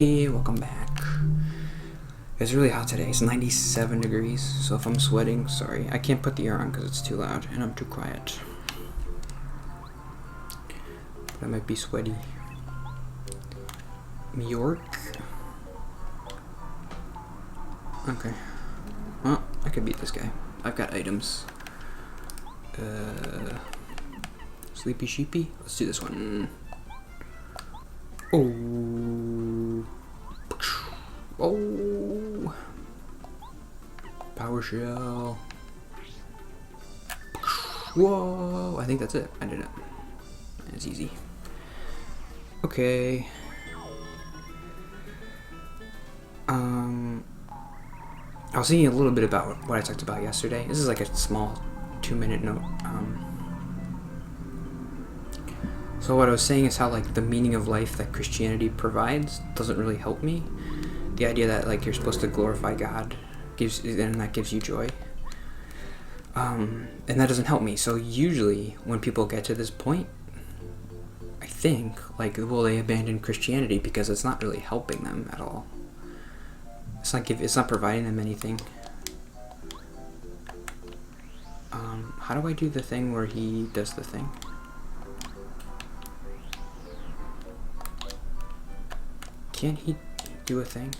Hey, welcome back. It's really hot today. It's 97 degrees, so if I'm sweating, sorry. I can't put the air on because it's too loud and I'm too quiet. But I might be sweaty. New York? Okay. Well, I could beat this guy. I've got items. Sleepy Sheepy? Let's do this one. Oh. Oh. Power shell. Whoa. I think that's it. I did it. It's easy. Okay. I was thinking a little bit about what I talked about yesterday. This is like a small 2-minute note. So what I was saying is how like the meaning of life that Christianity provides doesn't really help me. The idea that like you're supposed to glorify God and that gives you joy. And that doesn't help me. So usually when people get to this point, I think like they abandon Christianity because it's not really helping them at all. It's not providing them anything. How do I do the thing where he does the thing? Can't he do a thing?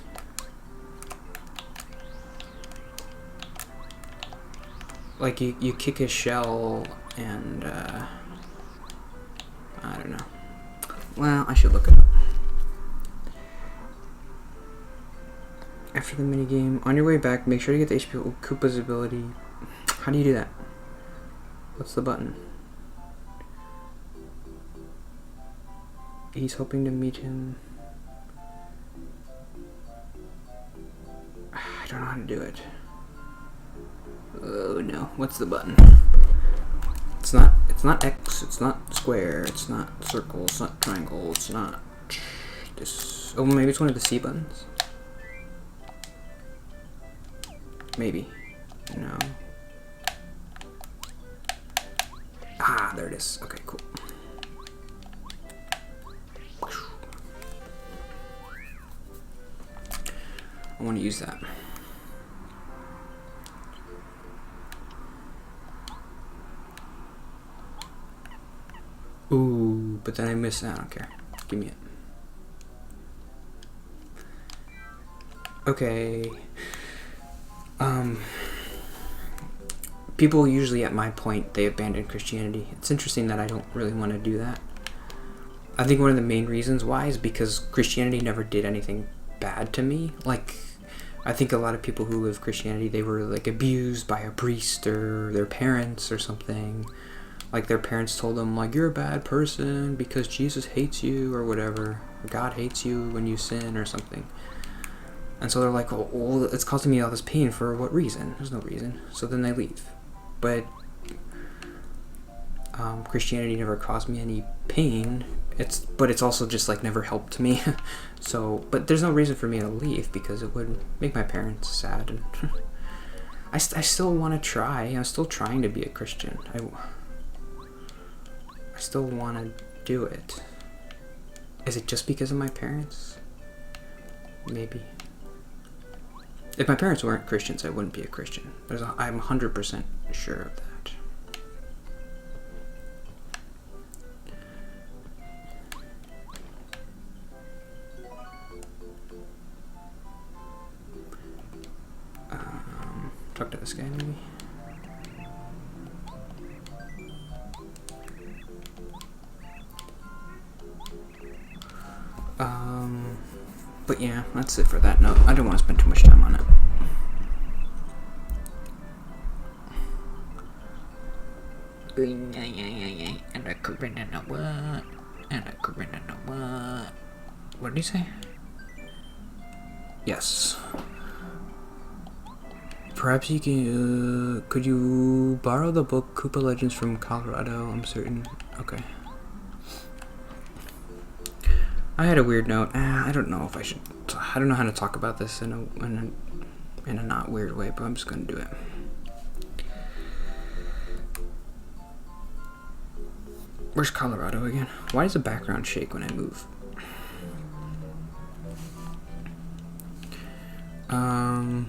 Like you kick his shell and I don't know. Well, I should look it up. After the minigame, on your way back, make sure to get the HP Koopa's ability. How do you do that? What's the button? He's hoping to meet him. I don't know how to do it. Oh no, what's the button? It's not X, it's not square, it's not circle, it's not triangle, it's not this. Oh, maybe it's one of the C buttons? Maybe. No. Ah, there it is. Okay, cool. I want to use that. Ooh, but then I missed. I don't care. Give me it. Okay. People usually at my point, they abandon Christianity. It's interesting that I don't really want to do that. I think one of the main reasons why is because Christianity never did anything bad to me. Like, I think a lot of people who live Christianity, they were like abused by a priest or their parents or something. Like their parents told them like, you're a bad person because Jesus hates you or whatever. Or God hates you when you sin or something. And so they're like, oh, well, it's causing me all this pain for what reason? There's no reason. So then they leave. But Christianity never caused me any pain. But it's also just like never helped me. So, but there's no reason for me to leave because it would make my parents sad. And I still want to try. I'm still trying to be a Christian. I still want to do it. Is it just because of my parents? Maybe. If my parents weren't Christians, I wouldn't be a Christian. I'm 100% sure of that. Talk to this guy, maybe? But yeah, that's it for that note. I don't want to spend too much time on it. And I could run in a what? And I could run in a what? What did he say? Yes. Perhaps you can. Could you borrow the book Koopa Legends from Colorado? I'm certain. Okay. I had a weird note. I don't know if I should. I don't know how to talk about this in a not weird way, but I'm just gonna do it. Where's Colorado again? Why does the background shake when I move? I've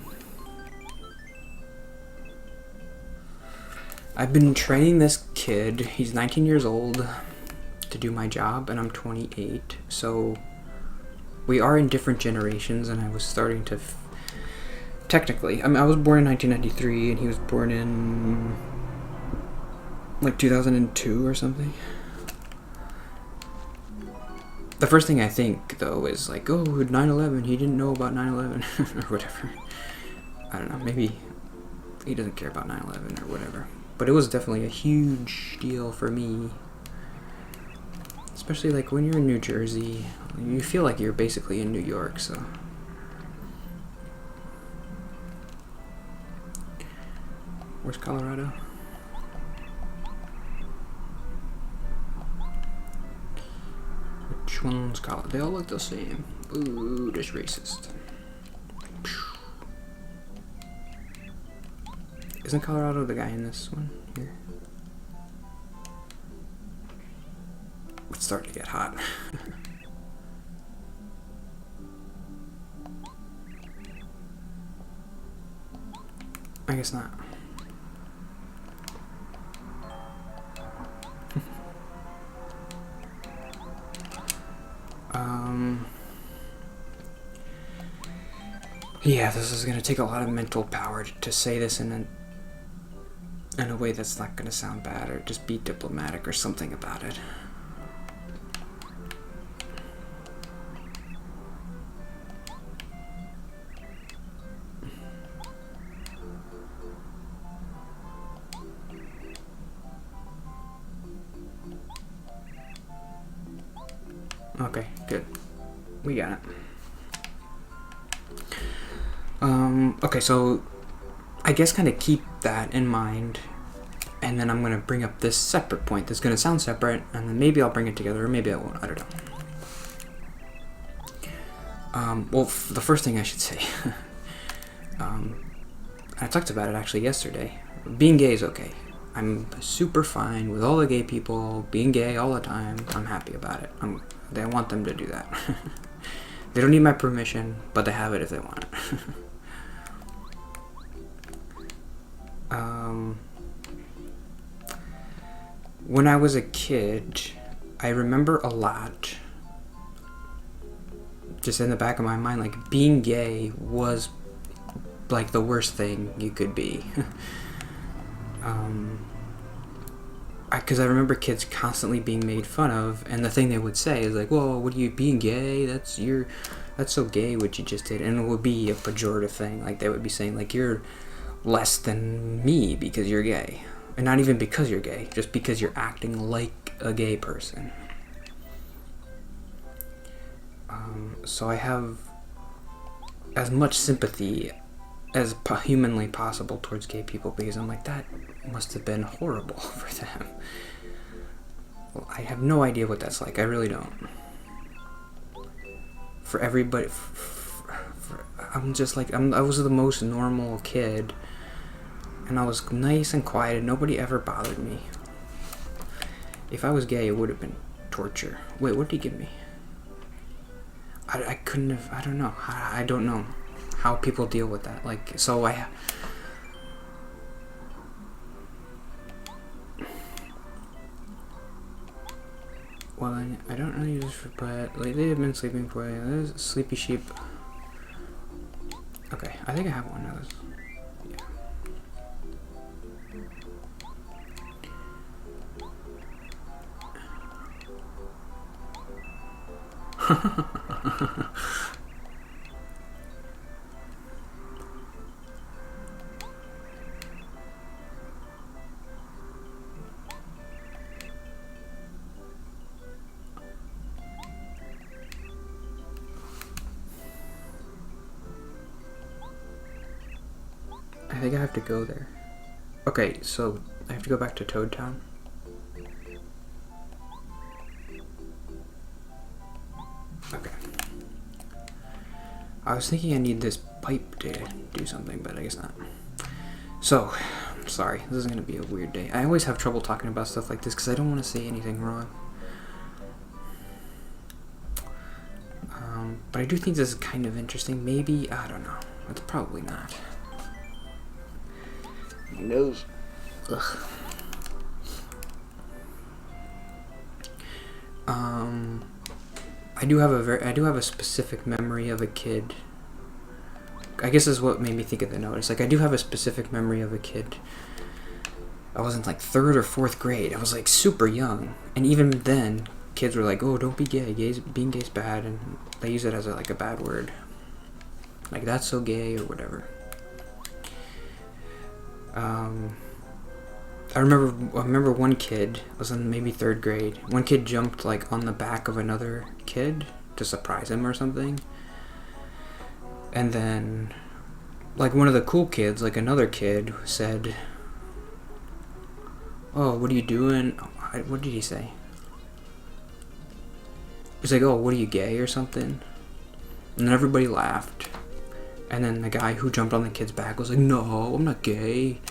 been training this kid. He's 19 years old to do my job, and I'm 28. So we are in different generations, and I was starting to technically. I mean, I was born in 1993, and he was born in like 2002 or something. The first thing I think, though, is like, oh, 9/11, he didn't know about 9/11, or whatever. I don't know, maybe he doesn't care about 9/11 or whatever. But it was definitely a huge deal for me. Especially like when you're in New Jersey, you feel like you're basically in New York, so. Where's Colorado? Which one's Colorado? They all look the same. Ooh, that's racist. Isn't Colorado the guy in this one here? It's starting to get hot. I guess not. Yeah, this is gonna take a lot of mental power to say this in a way that's not gonna sound bad, or just be diplomatic or something about it. Okay, good. We got it. Okay, so I guess kind of keep that in mind, and then I'm going to bring up this separate point that's going to sound separate, and then maybe I'll bring it together, or maybe I won't, I don't know. Well, the first thing I should say, I talked about it actually yesterday. Being gay is okay. I'm super fine with all the gay people being gay all the time. I'm happy about it. I want them to do that. They don't need my permission, but they have it if they want it. When I was a kid, I remember a lot, just in the back of my mind, like, being gay was like the worst thing you could be. Because I remember kids constantly being made fun of, and the thing they would say is like, "Whoa, what are you being gay? That's so gay what you just did," and it would be a pejorative thing. Like they would be saying like, "You're less than me because you're gay," and not even because you're gay, just because you're acting like a gay person. So I have as much sympathy as humanly possible towards gay people, because I'm like, that must have been horrible for them. Well, I have no idea what that's like. I really don't. For everybody, I'm just like, I was the most normal kid, and I was nice and quiet, and nobody ever bothered me. If I was gay, it would have been torture. Wait, what did he give me? I couldn't have, I don't know. I don't know how people deal with that. Like, so well, I don't really use this, but lately I've been sleeping for a sleepy sheep. Okay, I think I have one of those. Yeah. I think I have to go there. Okay, so I have to go back to Toad Town. Okay. I was thinking I need this pipe to do something, but I guess not. So, sorry, this is going to be a weird day. I always have trouble talking about stuff like this because I don't want to say anything wrong. But I do think this is kind of interesting. Maybe, I don't know. It's probably not. Who knows? Ugh. I do have a specific memory of a kid. I guess this is what made me think of the notice. Like, I do have a specific memory of a kid. I was in like 3rd or 4th grade. I was like super young, and even then, kids were like, "Oh, don't be gay. Being gay's bad," and they use it as a bad word. Like, that's so gay or whatever. I remember one kid, I was in maybe 3rd grade. One kid jumped like on the back of another kid to surprise him or something. And then, like, one of the cool kids, like another kid, said, "Oh, what are you doing?" What did he say? He's like, "Oh, what are you, gay or something?" And then everybody laughed. And then the guy who jumped on the kid's back was like, "No, I'm not gay."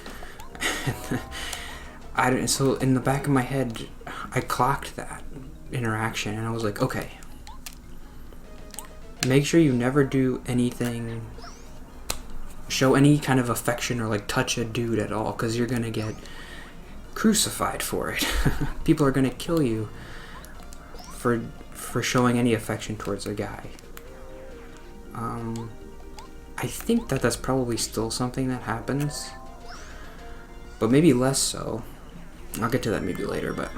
So in the back of my head, I clocked that interaction, and I was like, okay, make sure you never do anything, show any kind of affection or like touch a dude at all, because you're gonna get crucified for it. People are gonna kill you for showing any affection towards a guy. I think that's probably still something that happens, but maybe less so. I'll get to that maybe later, but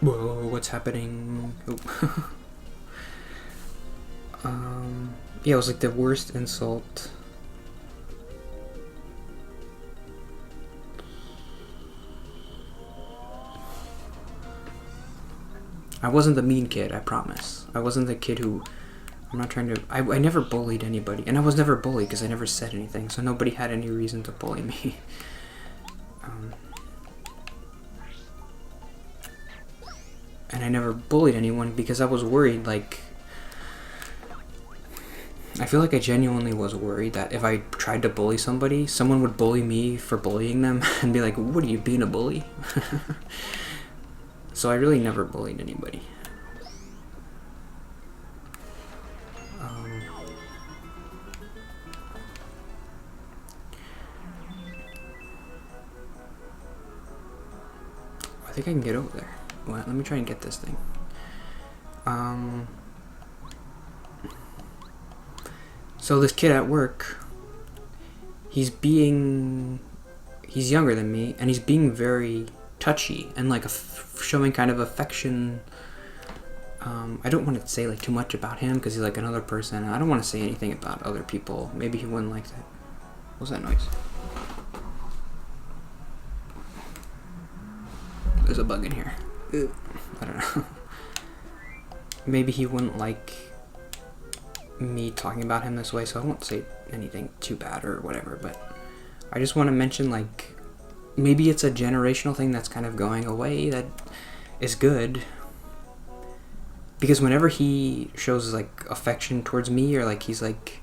whoa, what's happening? Oh. Yeah, it was like the worst insult. I wasn't the mean kid, I promise. I wasn't the kid who... I'm not trying to... I never bullied anybody. And I was never bullied because I never said anything. So nobody had any reason to bully me. And I never bullied anyone because I was worried, like... I feel like I genuinely was worried that if I tried to bully somebody, someone would bully me for bullying them and be like, "What are you, being a bully?" So I really never bullied anybody. I think I can get over there. Well, let me try and get this thing. So this kid at work, he's younger than me, and he's being very touchy and like showing kind of affection. I don't want to say like too much about him because he's like another person. I don't want to say anything about other people. Maybe he wouldn't like that. What's that noise? There's a bug in here. I don't know. Maybe he wouldn't like me talking about him this way, so I won't say anything too bad or whatever, but I just want to mention, like, maybe it's a generational thing that's kind of going away that is good, because whenever he shows like affection towards me, or like he's like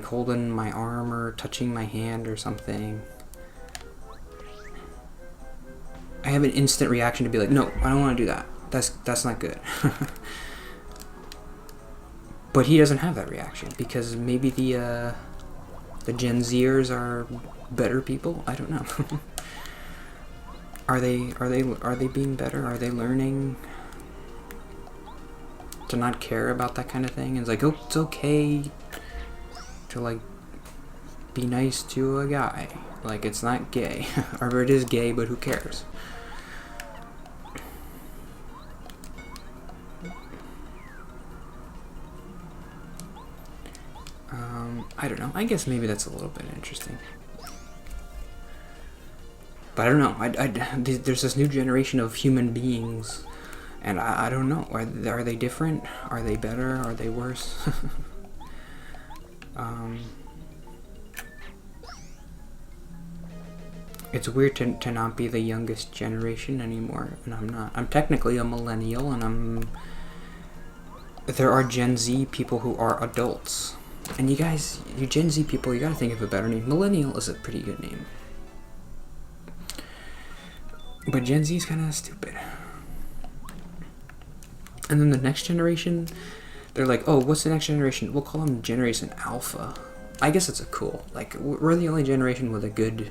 holding my arm or touching my hand or something, I have an instant reaction to be like, no, I don't want to do that. That's not good. But he doesn't have that reaction because maybe the Gen Zers are better people. I don't know. Are they being better? Are they learning to not care about that kind of thing? It's like, oh, it's okay to like be nice to a guy. Like, it's not gay, or it is gay, but who cares? I don't know. I guess maybe that's a little bit interesting. But I don't know. There's this new generation of human beings, and I don't know. Are they different? Are they better? Are they worse? It's weird to not be the youngest generation anymore, and I'm not. I'm technically a millennial, and there are Gen Z people who are adults. And you Gen Z people, you gotta think of a better name. Millennial is a pretty good name. But Gen Z is kind of stupid. And then the next generation, they're like, oh, what's the next generation? We'll call them Generation Alpha. I guess it's a cool, like, we're the only generation with a good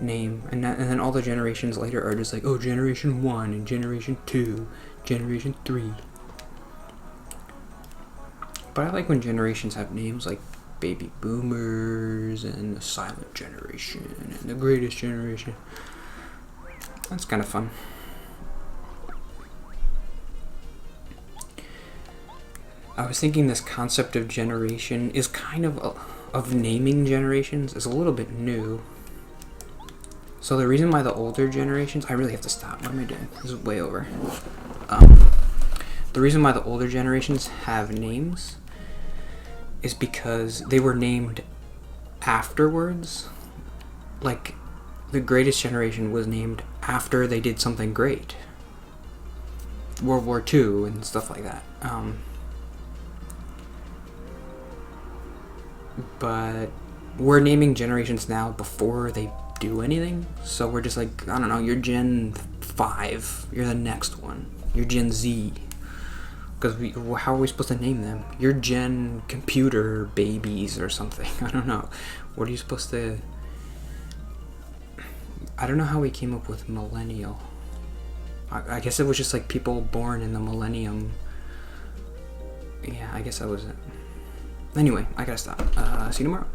name. And then all the generations later are just like, oh, Generation 1 and Generation 2, Generation 3. But I like when generations have names like Baby Boomers and the Silent Generation and the Greatest Generation. That's kind of fun. I was thinking this concept of generation is kind of naming generations is a little bit new. So the reason why the older generations, I really have to stop. What am I doing? This is way over. The reason why the older generations have names is because they were named afterwards. Like, the Greatest Generation was named after they did something great. World War II and stuff like that. But we're naming generations now before they do anything. So we're just like, I don't know, you're Gen 5. You're the next one. You're Gen Z. Because how are we supposed to name them? You're Gen Computer Babies or something. I don't know. What are you supposed to... I don't know how we came up with millennial. I guess it was just like people born in the millennium. Yeah, I guess that was it. Anyway, I gotta stop. See you tomorrow.